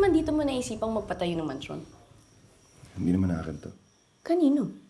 naman dito mo naisipang magpatayo ng mansyon? Hindi naman akin to. Kanino?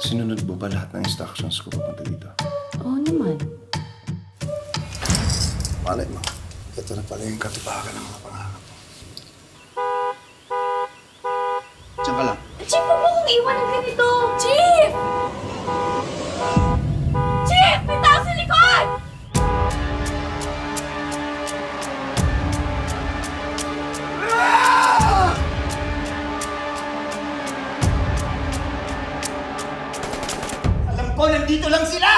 Sinunod mo ba lahat ng instructions ko papunta dito? Oo naman. Malay mo, ito na pala yung katibakan ng mga pangarap mo. Diyan ka lang. Chief, huwag mo kong iwan ng ganito! Chief! Chief! May tao sa likod! Alam ko, nandito lang sila!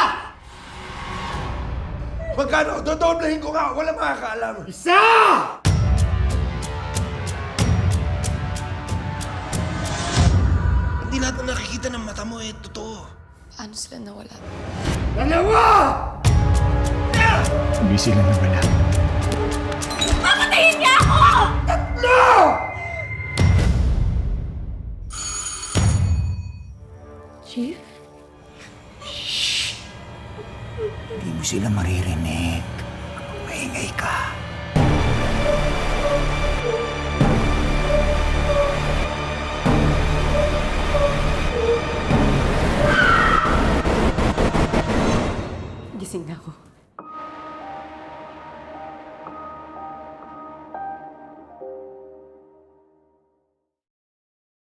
Magkano? Dodoblehin ko nga! Wala makakaalam! Isa! Hindi lahat na nakikita ng mata mo totoo. Paano sila nawala? Dalawa! Hindi sila nawala. Papatayin niya ako! Tatlo! Chief? Hindi mo sila maririnig. Maingay ka.